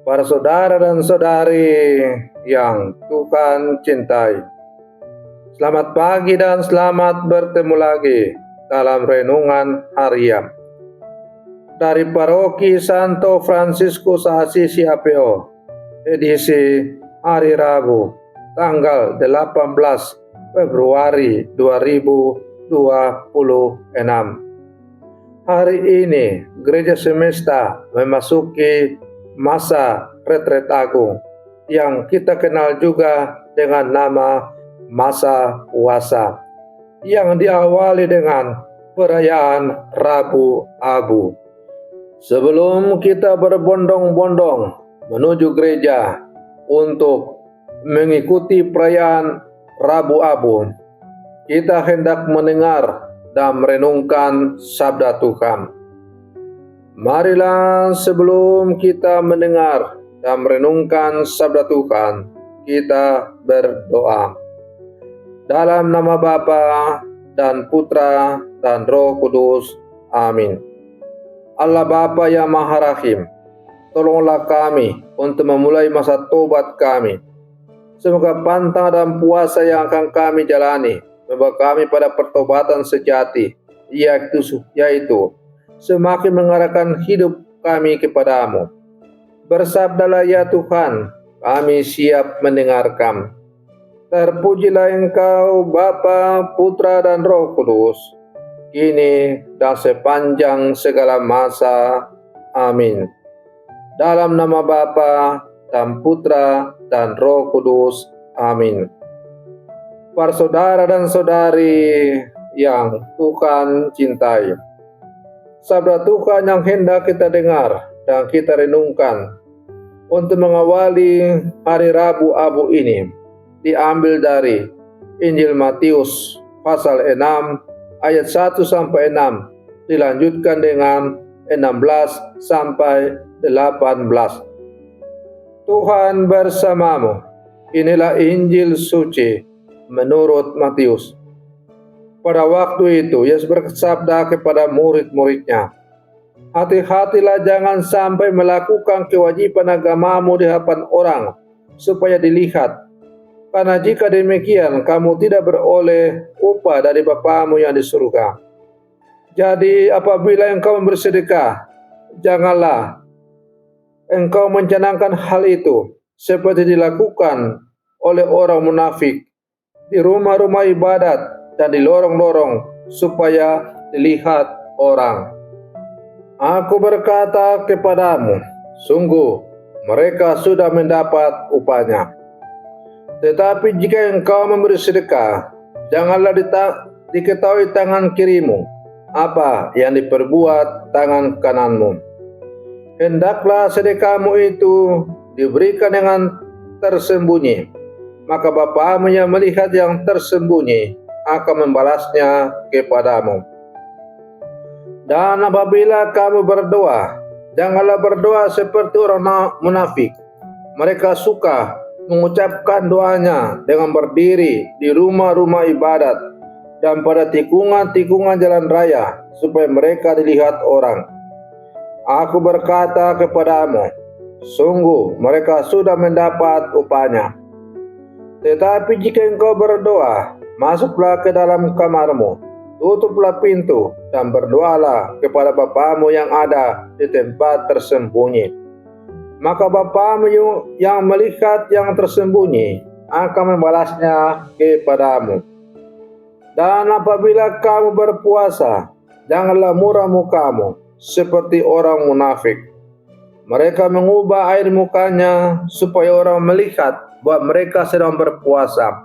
para saudara dan saudari yang Tuhan cintai. Selamat pagi dan selamat bertemu lagi dalam renungan harian. Dari Paroki Santo Fransiskus Assisi APO, edisi hari Rabu, tanggal 18 Februari 2026. Hari ini Gereja Semesta memasuki masa retret agung yang kita kenal juga dengan nama masa puasa, yang diawali dengan perayaan Rabu Abu. Sebelum kita berbondong-bondong menuju gereja untuk mengikuti perayaan Rabu Abu, kita hendak mendengar dan merenungkan sabda Tuhan. Marilah sebelum kita mendengar dan merenungkan sabda Tuhan, kita berdoa. Dalam nama Bapa dan Putra dan Roh Kudus. Amin. Allah Bapa yang Maha Rahim, tolonglah kami untuk memulai masa tobat kami. Semoga pantang dan puasa yang akan kami jalani membawa kami pada pertobatan sejati, yaitu semakin mengarahkan hidup kami kepadamu. Bersabdalah ya Tuhan, kami siap mendengarkan. Terpujilah Engkau Bapa, Putra dan Roh Kudus, kini dan sepanjang segala masa. Amin. Dalam nama Bapa dan Putra dan Roh Kudus. Amin. Para saudara dan saudari yang Tuhan cintai, sabda Tuhan yang hendak kita dengar dan kita renungkan untuk mengawali hari Rabu Abu ini diambil dari Injil Matius pasal 6 ayat 1 sampai 6, dilanjutkan dengan 16 sampai 18. Tuhan bersamamu. Inilah Injil suci menurut Matius. Pada waktu itu, Yesus bersabda kepada murid-muridnya, "Hati-hatilah jangan sampai melakukan kewajiban agamamu di hadapan orang, supaya dilihat. Karena jika demikian, kamu tidak beroleh upah dari Bapamu yang di surga. Jadi apabila engkau bersedekah, janganlah engkau mencanangkan hal itu, seperti dilakukan oleh orang munafik di rumah-rumah ibadat dan di lorong-lorong supaya dilihat orang. Aku berkata kepadamu, sungguh mereka sudah mendapat upahnya. Tetapi jika engkau memberi sedekah, janganlah diketahui tangan kirimu apa yang diperbuat tangan kananmu. Hendaklah sedekahmu itu diberikan dengan tersembunyi, maka Bapamu yang melihat yang tersembunyi akan membalasnya kepadamu. Dan apabila kamu berdoa, janganlah berdoa seperti orang munafik. Mereka suka mengucapkan doanya dengan berdiri di rumah-rumah ibadat dan pada tikungan-tikungan jalan raya, supaya mereka dilihat orang. Aku berkata kepadamu, sungguh mereka sudah mendapat upahnya. Tetapi jika engkau berdoa, masuklah ke dalam kamarmu, tutuplah pintu, dan berdoalah kepada Bapamu yang ada di tempat tersembunyi. Maka Bapamu yang melihat yang tersembunyi akan membalasnya kepadamu. Dan apabila kamu berpuasa, janganlah murah mukamu seperti orang munafik. Mereka mengubah air mukanya supaya orang melihat bahwa mereka sedang berpuasa.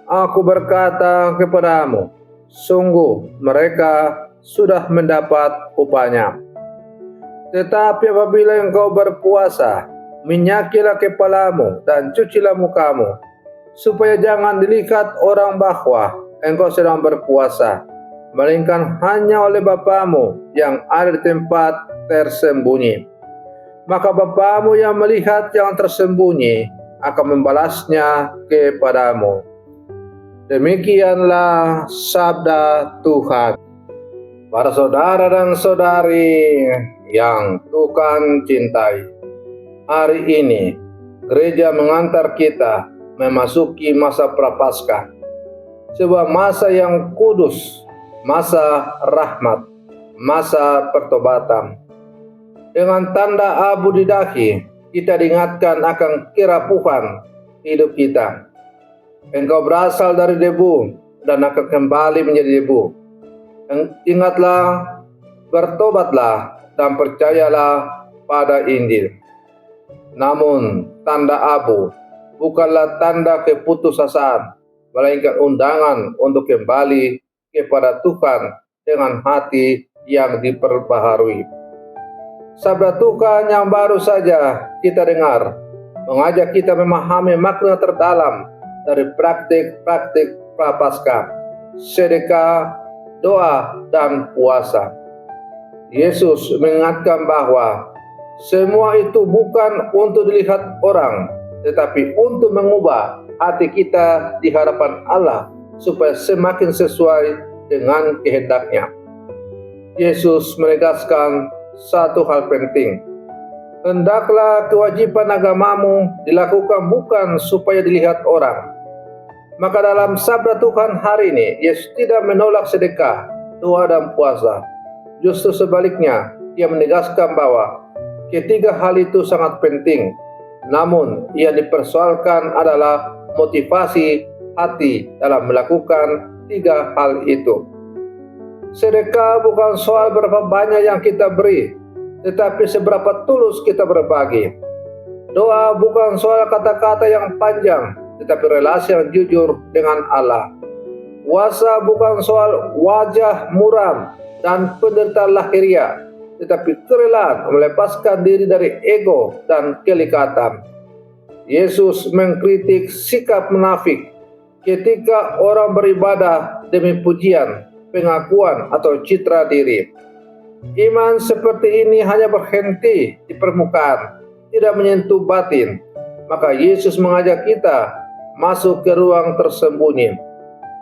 Aku berkata kepadamu, sungguh mereka sudah mendapat upahnya. Tetapi apabila engkau berpuasa, minyakilah kepalamu dan cucilah mukamu, supaya jangan dilihat orang bahwa engkau sedang berpuasa, melainkan hanya oleh Bapamu yang ada di tempat tersembunyi. Maka Bapamu yang melihat yang tersembunyi akan membalasnya kepadamu. Demikianlah sabda Tuhan. Para saudara dan saudari yang Tuhan cintai, Hari ini, gereja mengantar kita memasuki masa Prapaskah, sebuah masa yang kudus, masa rahmat, masa pertobatan. Dengan tanda abu di dahi, kita diingatkan akan kerapuhan hidup kita. Engkau berasal dari debu dan akan kembali menjadi debu. Ingatlah, bertobatlah, dan percayalah pada Injil. Namun, tanda abu bukanlah tanda keputusasaan, melainkan undangan untuk kembali kepada Tuhan dengan hati yang diperbaharui. Sabda Tuhan yang baru saja kita dengar mengajak kita memahami makna terdalam dari praktik-praktik Prapaskah, sedekah, doa, dan puasa. Yesus mengingatkan bahwa semua itu bukan untuk dilihat orang, tetapi untuk mengubah hati kita di hadapan Allah supaya semakin sesuai dengan kehendak-Nya. Yesus menegaskan satu hal penting. Hendaklah kewajiban agamamu dilakukan bukan supaya dilihat orang. Maka dalam sabda Tuhan hari ini, Yesus tidak menolak sedekah, doa, dan puasa. Justru sebaliknya, Ia menegaskan bahwa ketiga hal itu sangat penting. Namun, yang dipersoalkan adalah motivasi hati dalam melakukan tiga hal itu. Sedekah bukan soal berapa banyak yang kita beri, tetapi seberapa tulus kita berbagi. Doa bukan soal kata-kata yang panjang, tetapi relasi yang jujur dengan Allah. Puasa bukan soal wajah muram dan penderitaan lahiriah, tetapi kerelaan melepaskan diri dari ego dan kelikatan. Yesus mengkritik sikap munafik ketika orang beribadah demi pujian, pengakuan, atau citra diri. Iman seperti ini hanya berhenti di permukaan, tidak menyentuh batin. Maka Yesus mengajak kita masuk ke ruang tersembunyi.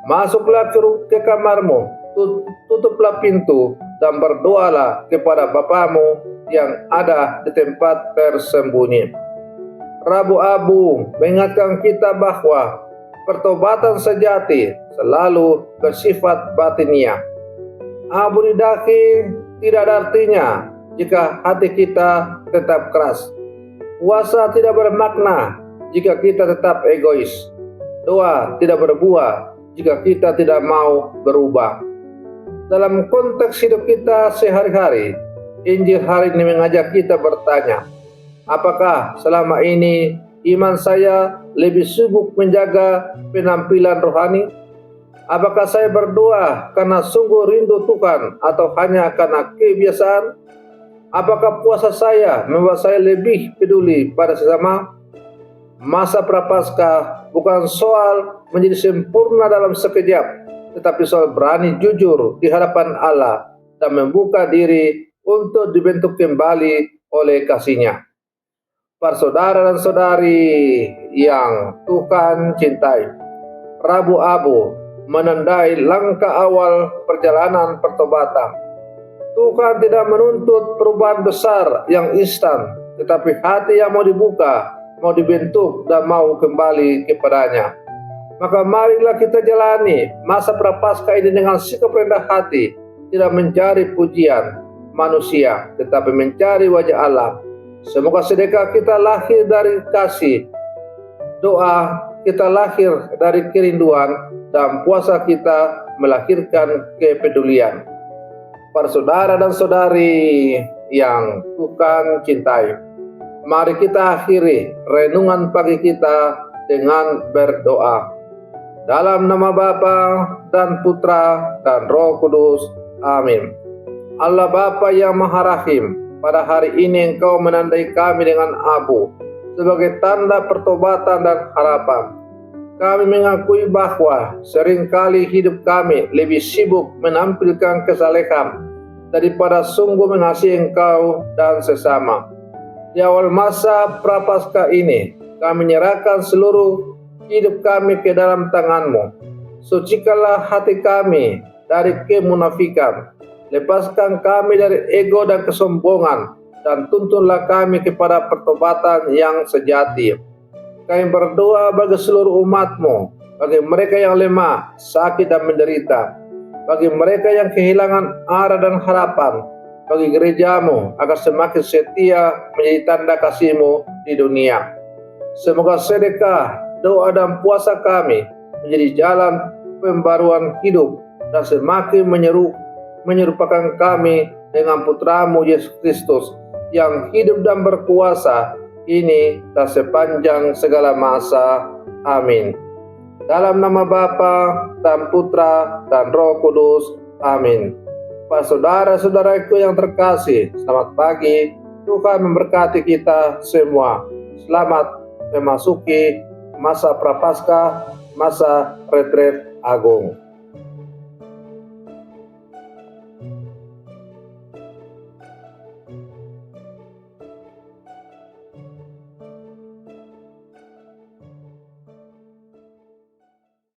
Masuklah ke kamarmu, tutuplah pintu, dan berdoalah kepada Bapamu yang ada di tempat tersembunyi. Rabu Abu mengingatkan kita bahwa pertobatan sejati selalu bersifat batiniah. Abu di dahi tidak ada artinya jika hati kita tetap keras. Puasa tidak bermakna jika kita tetap egois. Doa tidak berbuah jika kita tidak mau berubah. Dalam konteks hidup kita sehari-hari, Injil hari ini mengajak kita bertanya, apakah selama ini iman saya lebih sibuk menjaga penampilan rohani? Apakah saya berdoa karena sungguh rindu Tuhan atau hanya karena kebiasaan? Apakah puasa saya membuat saya lebih peduli pada sesama? Masa Prapaskah bukan soal menjadi sempurna dalam sekejap, tetapi soal berani jujur di hadapan Allah dan membuka diri untuk dibentuk kembali oleh kasih-Nya. Para saudara dan saudari yang Tuhan cintai, Rabu Abu menandai langkah awal perjalanan pertobatan. Tuhan tidak menuntut perubahan besar yang instan, tetapi hati yang mau dibuka, mau dibentuk, dan mau kembali kepadanya. Maka marilah kita jalani masa Prapaskah ini dengan sikap rendah hati, tidak mencari pujian manusia, tetapi mencari wajah Allah. Semoga sedekah kita lahir dari kasih, doa kita lahir dari kerinduan, dan puasa kita melahirkan kepedulian. Para saudara dan saudari yang Tuhan cintai, mari kita akhiri renungan pagi kita dengan berdoa. Dalam nama Bapa dan Putra dan Roh Kudus. Amin. Allah Bapa yang Maha Rahim, pada hari ini Engkau menandai kami dengan abu sebagai tanda pertobatan dan harapan. Kami mengakui bahwa seringkali hidup kami lebih sibuk menampilkan kesalehan daripada sungguh mengasihi Engkau dan sesama. Di awal masa Prapaskah ini, kami menyerahkan seluruh hidup kami ke dalam tangan-Mu. Sucikanlah hati kami dari kemunafikan. Lepaskan kami dari ego dan kesombongan, dan tuntunlah kami kepada pertobatan yang sejati. Kami berdoa bagi seluruh umat-Mu, bagi mereka yang lemah, sakit dan menderita, bagi mereka yang kehilangan arah dan harapan, bagi gereja-Mu agar semakin setia menjadi tanda kasih-Mu di dunia. Semoga sedekah, doa dan puasa kami menjadi jalan pembaruan hidup dan semakin menyerupakan kami dengan Putra-Mu Yesus Kristus yang hidup dan berkuasa ini dan sepanjang segala masa. Amin. Dalam nama Bapa dan Putra dan Roh Kudus. Amin. Para saudara-saudaraku yang terkasih, selamat pagi. Tuhan memberkati kita semua. Selamat memasuki masa Prapaskah, masa retret agung.